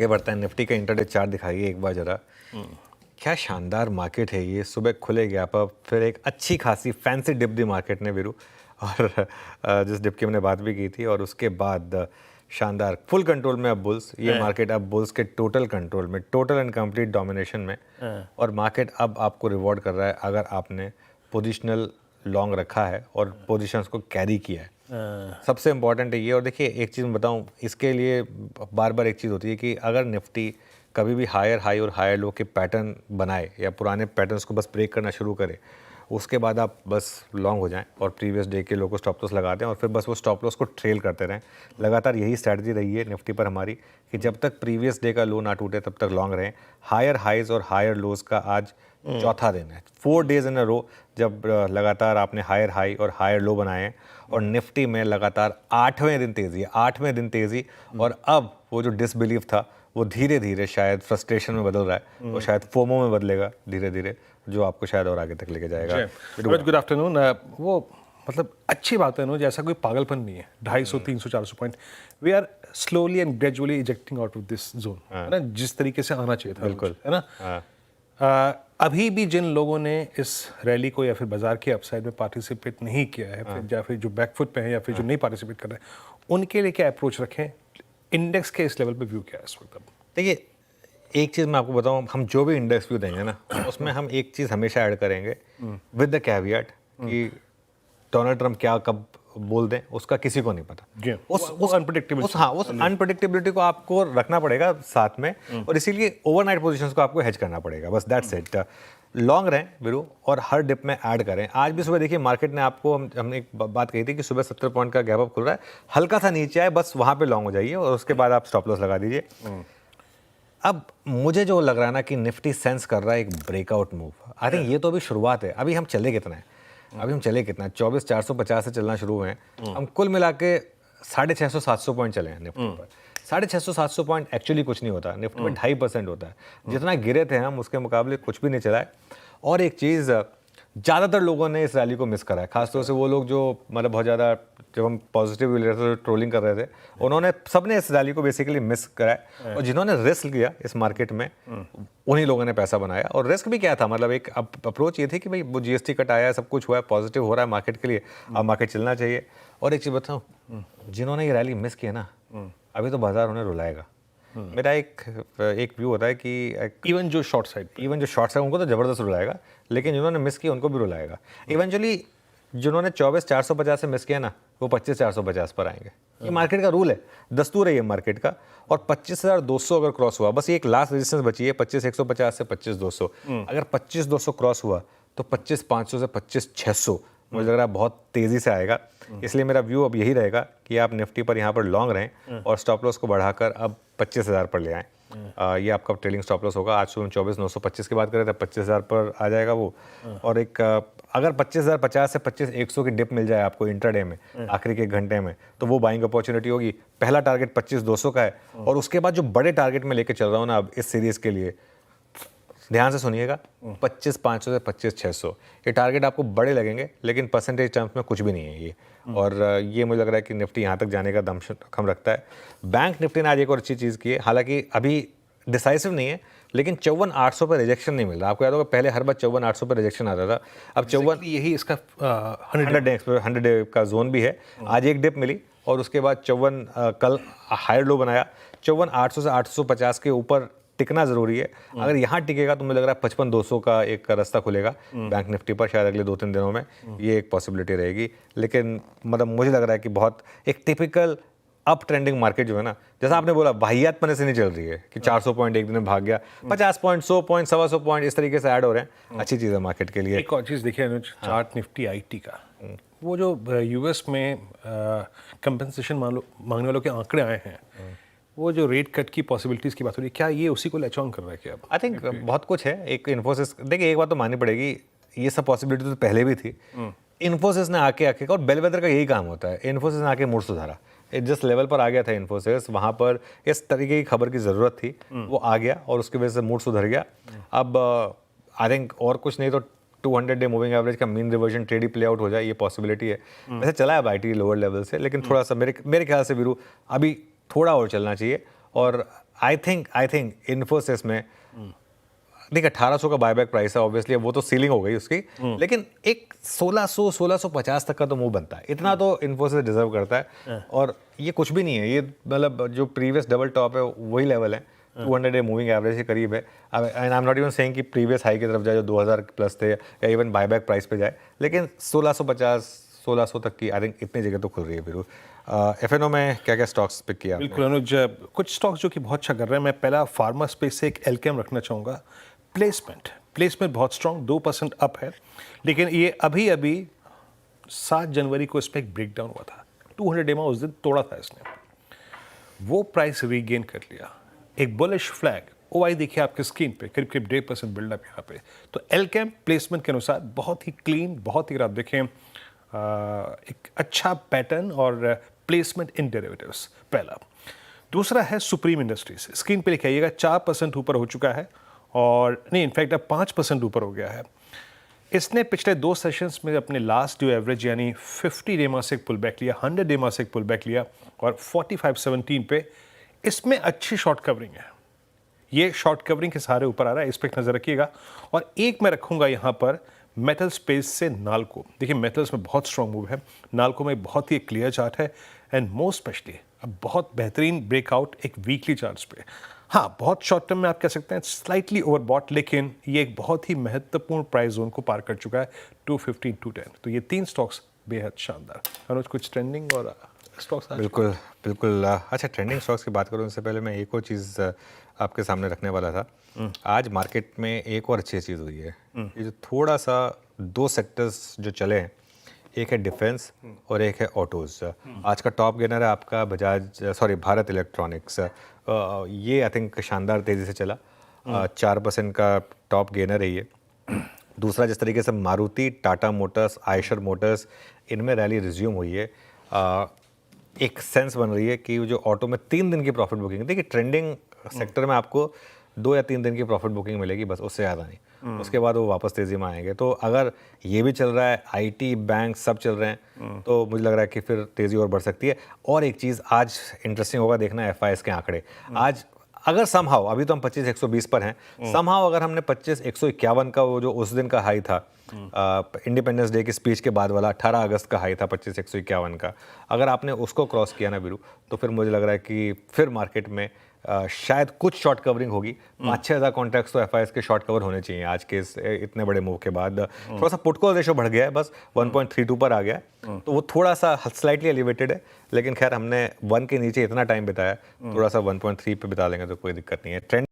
ये बढ़ता है। निफ्टी का इंटरडे चार्ट दिखाइए एक बार जरा। क्या शानदार मार्केट है ये। सुबह खुले गैप अप, फिर एक अच्छी खासी फैंसी डिप दी मार्केट ने वीरू, और जिस डिप की हमने बात भी की थी, और उसके बाद शानदार फुल कंट्रोल में अब बुल्स। ये मार्केट अब बुल्स के टोटल कंट्रोल में, टोटल एंड कंप्लीट डोमिनेशन में, और मार्केट अब आपको रिवॉर्ड कर रहा है अगर आपने पोजिशनल लॉन्ग रखा है और पोजीशंस को कैरी किया है। सबसे इम्पॉर्टेंट है ये। और देखिए एक चीज़ मैं बताऊं, इसके लिए बार बार एक चीज़ होती है कि अगर निफ्टी कभी भी हायर हाई और हायर लो के पैटर्न बनाए या पुराने पैटर्न्स को बस ब्रेक करना शुरू करे, उसके बाद आप बस लॉन्ग हो जाएं और प्रीवियस डे के लो को स्टॉप लॉस लगा दें और फिर बस वो स्टॉप लॉस को ट्रेल करते रहें। लगातार यही स्ट्रैटेजी रही है निफ्टी पर हमारी कि जब तक प्रीवियस डे का लो ना टूटे तब तक लॉन्ग रहें। हायर हाइज और हायर लोज का आज चौथा दिन है, 4 डेज इन अ रो जब लगातार आपने हायर हाई और हायर लो बनाए हैं। और निफ्टी में लगातार 8वें दिन तेज़ी है, 8वें दिन तेज़ी। और अब वो जो डिसबिलीव था वो धीरे धीरे शायद फ्रस्ट्रेशन में बदल रहा है और शायद फोमो में बदलेगा धीरे धीरे, जो आपको शायद और आगे तक लेके जाएगा। Good afternoon. वो मतलब अच्छी बात है ना, जैसा कोई पागलपन नहीं है। 250, 300, 400 point, we are slowly and gradually ejecting out of this zone, है ना, जिस तरीके से आना चाहिए था। बिल्कुल, है ना। अभी भी जिन लोगों ने इस रैली को या फिर बाजार के अपसाइड में पार्टिसिपेट नहीं किया है, फिर या फिर जो बैकफुट पे है या फिर जो नहीं पार्टिसिपेट कर रहे हैं, उनके लिए क्या अप्रोच रखें? इंडेक्स के इस लेवल पे व्यू क्या है इस वक्त? देखिए एक चीज़ मैं आपको बताऊं, हम जो भी इंडेक्स व्यू देंगे ना उसमें हम एक चीज़ हमेशा ऐड करेंगे विद द कैवियट कि डोनाल्ड ट्रंप क्या कब बोल दें उसका किसी को नहीं पता। उस अनप्रेडिक्टेबिलिटी, उस अनप्रेडिक्टेबिलिटी को आपको रखना पड़ेगा साथ में, और इसीलिए ओवरनाइट पोजीशंस को आपको हेज करना पड़ेगा, बस दैट्स इट। लॉन्ग रहें वीरू और हर डिप में ऐड करें। आज भी सुबह देखिए मार्केट ने आपको, हमने एक बात कही थी कि सुबह 70 पॉइंट का गैप अप खुल रहा है, हल्का सा नीचे आए बस वहाँ पे लॉन्ग हो जाइए और उसके बाद आप स्टॉप लॉस लगा दीजिए। अब मुझे जो लग रहा है ना कि निफ्टी सेंस कर रहा है एक ब्रेकआउट मूव। आई थिंक ये तो अभी शुरुआत है। अभी हम चले कितना है, 24,450 से चलना शुरू हुए हैं। हम कुल मिला के 650-700 पॉइंट चले हैं निफ्टी पर। 650-700 पॉइंट एक्चुअली कुछ नहीं होता, निफ्टी में 2.5% होता है। जितना गिरे थे हम उसके मुकाबले कुछ भी नहीं चला है। और एक चीज़, ज़्यादातर लोगों ने इस रैली को मिस करा है, खासतौर से वो लोग जो मतलब बहुत ज़्यादा, जब हम पॉजिटिव ले रहे थे ट्रोलिंग कर रहे थे, उन्होंने सबने इस रैली को बेसिकली मिस करा है। और जिन्होंने रिस्क लिया इस मार्केट में उन्हीं लोगों ने पैसा बनाया। और रिस्क भी क्या था, मतलब एक अप्रोच ये थी कि भाई वो जीएसटी कट आया है, सब कुछ हुआ है, पॉजिटिव हो रहा है मार्केट के लिए, अब मार्केट चलना चाहिए। और एक चीज़ बताऊँ, जिन्होंने ये रैली मिस किया ना, अभी तो बाजार उन्हें रुलाएगा। मेरा एक व्यू होता है कि इवन जो शॉर्ट साइड उनको तो ज़बरदस्त रुलाएगा, लेकिन जिन्होंने मिस किया उनको भी रुलाएगा। इवेंचुअली जिन्होंने 24,450 से मिस किया ना, वो 25,450 पर आएंगे। ये मार्केट का रूल है, दस्तूर है ये मार्केट का। और 25,200 अगर क्रॉस हुआ, बस ये एक लास्ट रेजिस्टेंस बची है 25,150 से 25,200। अगर 25,200 क्रॉस हुआ तो 25,500 से 25,600 मुझे लग रहा है बहुत तेज़ी से आएगा। इसलिए मेरा व्यू अब यही रहेगा कि आप निफ्टी पर यहाँ पर लॉन्ग रहें और स्टॉप लॉस को बढ़ाकर अब 25,000 पर ले आएँ। ये आपका ट्रेलिंग स्टॉप लॉस होगा। आज सुबह 24,925 की बात करें तो 25,000 पर आ जाएगा वो। और एक अगर 25,050 से 25,100 की डिप मिल जाए आपको इंट्राडे में आखिरी के 1 घंटे में, तो वो बाइंग अपॉर्चुनिटी होगी। पहला टारगेट 25,200 का है, और उसके बाद जो बड़े टारगेट में लेके चल रहा हूँ ना अब इस सीरीज़ के लिए, ध्यान से सुनिएगा, 25,500 से 25,600 ये टारगेट आपको बड़े लगेंगे, लेकिन परसेंटेज टर्म्स में कुछ भी नहीं है ये। और ये मुझे लग रहा है कि निफ्टी यहाँ तक जाने का दम रखता है। बैंक निफ्टी ने आज एक और अच्छी चीज़ की है, हालांकि अभी डिसाइसिव नहीं है, लेकिन 54,800 पर रिजेक्शन नहीं मिल रहा। आपको याद होगा पहले हर बार 54,800 पर रिजेक्शन आता था, अब 54 यही इसका 100 डे का जोन भी है। आज एक डिप मिली और उसके बाद 54 कल हायर लो बनाया। 54,800 से 850 के ऊपर टिकना जरूरी है। अगर यहाँ टिकेगा तो मुझे लग रहा है 55,200 का एक रास्ता खुलेगा बैंक निफ्टी पर, शायद अगले 2-3 दिनों में ये एक पॉसिबिलिटी रहेगी। लेकिन मतलब मुझे लग रहा है कि बहुत एक टिपिकल अप ट्रेंडिंग मार्केट जो है ना, जैसा आपने बोला वाहियात पने से नहीं चल रही है कि 400 पॉइंट एक दिन में भाग गया, 50 पॉइंट, 100 पॉइंट, 125 पॉइंट इस तरीके से ऐड हो रहे हैं। अच्छी चीज़ है मार्केट के लिए। एक और चीज़ देखिए अनुज, चार्ट निफ्टी आईटी का, वो जो यूएस में कंपनसेशन मांगने वालों के आंकड़े आए हैं, वो जो रेट कट की पॉसिबिलिटीज़ की बात हो रही है, क्या ये उसी को लैच ऑन कर रहा है क्या? आई थिंक बहुत कुछ है। एक इन्फोसिस, देखिए एक बात तो माननी पड़ेगी, ये सब पॉसिबिलिटी तो पहले भी थी। इन्फोसिस ने आके और बेलवेदर का यही काम होता है, इन्फोसिस ने आके मूड सुधारा। जिस लेवल पर आ गया था इन्फोसिस, वहाँ पर इस तरीके की खबर की ज़रूरत थी, वो आ गया और उसकी वजह से मूड सुधर गया। अब आई थिंक और कुछ नहीं तो 200 डे मूविंग एवरेज का मीन रिवर्जन ट्रेड ही प्ले आउट हो जाए, ये पॉसिबिलिटी है। वैसे चला है अब आईटी लोअर लेवल से, लेकिन थोड़ा सा मेरे ख्याल से वीरू अभी थोड़ा और चलना चाहिए। और आई थिंक इन्फोसिस में देखिए 1800 का बायबैक प्राइस है, ऑब्वियसली वो तो सीलिंग हो गई उसकी, लेकिन एक 1650 तक का तो मूव बनता है, इतना तो इन्फोसिस डिजर्व करता है। और ये कुछ भी नहीं है, ये मतलब जो प्रीवियस डबल टॉप है वही लेवल है, 200 डे मूविंग एवरेज के करीब है। And I am not even saying कि प्रीवियस हाई की तरफ जाए जो 2000 प्लस थे, या इवन बायबैक प्राइस पे जाए, लेकिन 1650-1600 तक की आई थिंक इतनी जगह तो खुल रही है। फिर एफएनओ में क्या क्या स्टॉक्स पिक किया आपने? बिल्कुल अनुज, कुछ स्टॉक्स जो कि बहुत अच्छा कर रहे हैं। मैं पहला फार्मा स्पेस से एक एल्केम रखना चाहूँगा। प्लेसमेंट बहुत स्ट्रॉन्ग 2% अप है, लेकिन ये अभी 7 जनवरी को इसमें एक ब्रेकडाउन हुआ था, 200 डे में उस दिन तोड़ा था इसने, वो प्राइस रीगेन कर लिया। एक बुलिश फ्लैग ओआई देखिए आपके स्क्रीन पे, करीब 1.5% बिल्डअप यहाँ पे। तो एल्केम प्लेसमेंट के अनुसार बहुत ही क्लीन, बहुत ही, अगर आप देखें एक अच्छा पैटर्न और प्लेसमेंट इन डेरिवेटिव्स, पहला। दूसरा है सुप्रीम इंडस्ट्रीज, स्क्रीन पे लिखा आइएगा, 4% ऊपर हो चुका है, और नहीं इनफैक्ट अब 5% ऊपर हो गया है। इसने पिछले 2 सेशंस में अपने लास्ट ड्यू एवरेज यानी 50 डे मासिक पुल बैक लिया, 100 डे मासिक पुल बैक लिया, और 45.17 पे इसमें अच्छी शॉर्ट कवरिंग है। ये शॉर्ट कवरिंग के सहारे ऊपर आ रहा है, इस पर नज़र रखिएगा। और एक मैं रखूंगा यहाँ पर मेटल स्पेस से नाल्को। देखिए मेटल्स में बहुत स्ट्रॉन्ग मूव है, नाल्को में बहुत ही क्लियर चार्ट है, एंड मोस्ट स्पेशली अब बहुत बेहतरीन ब्रेकआउट एक वीकली चार्ट्स पे। हाँ, बहुत शॉर्ट टर्म में आप कह सकते हैं स्लाइटली ओवरबॉट, लेकिन ये एक बहुत ही महत्वपूर्ण प्राइस जोन को पार कर चुका है, 215 210। तो ये 3 स्टॉक्स बेहद शानदार। अनुज, कुछ ट्रेंडिंग और स्टॉक्स? बिल्कुल अच्छा, ट्रेंडिंग स्टॉक्स की बात करूँ उससे पहले मैं एक और चीज़ आपके सामने रखने वाला था। आज मार्केट में एक और अच्छी चीज़ हुई है, ये जो थोड़ा सा 2 सेक्टर्स जो चले हैं, एक है डिफेंस और एक है ऑटोज़। आज का टॉप गेनर है आपका भारत इलेक्ट्रॉनिक्स। ये आई थिंक शानदार तेज़ी से चला, 4% का टॉप गेनर है ये। दूसरा, जिस तरीके से मारुति, टाटा मोटर्स, आयशर मोटर्स, इनमें रैली रिज्यूम हुई है, एक सेंस बन रही है कि जो ऑटो में 3 दिन की प्रॉफिट बुकिंग, देखिए ट्रेंडिंग सेक्टर में आपको 2 या 3 दिन की प्रॉफिट बुकिंग मिलेगी बस, उससे ज़्यादा नहीं। उसके बाद वो वापस तेज़ी में आएंगे। तो अगर ये भी चल रहा है, आईटी, बैंक सब चल रहे हैं, तो मुझे लग रहा है कि फिर तेज़ी और बढ़ सकती है। और एक चीज़ आज इंटरेस्टिंग होगा देखना, एफआईएस के आंकड़े। आज अगर समहाउ, अभी तो हम 25,120 पर हैं, समहाउ अगर हमने 25,151 का वो जो उस दिन का हाई था, इंडिपेंडेंस डे की स्पीच के बाद वाला 18 अगस्त का हाई था 25,151 का, अगर आपने उसको क्रॉस किया ना वीरू, तो फिर मुझे लग रहा है कि फिर मार्केट में शायद कुछ शॉर्ट कवरिंग होगी। 5-6 हज़ार कॉन्ट्रैक्ट्स तो एफआईएस के शॉर्ट कवर होने चाहिए आज के इतने बड़े मूव के बाद। थोड़ा सा पुट कॉल रेशो बढ़ गया है, बस 1.32 पर आ गया है, तो वो थोड़ा सा स्लाइटली एलिवेटेड है, लेकिन खैर हमने 1 के नीचे इतना टाइम बिताया, थोड़ा सा 1.3 पे बिता लेंगे तो कोई दिक्कत नहीं है। ट्रेंड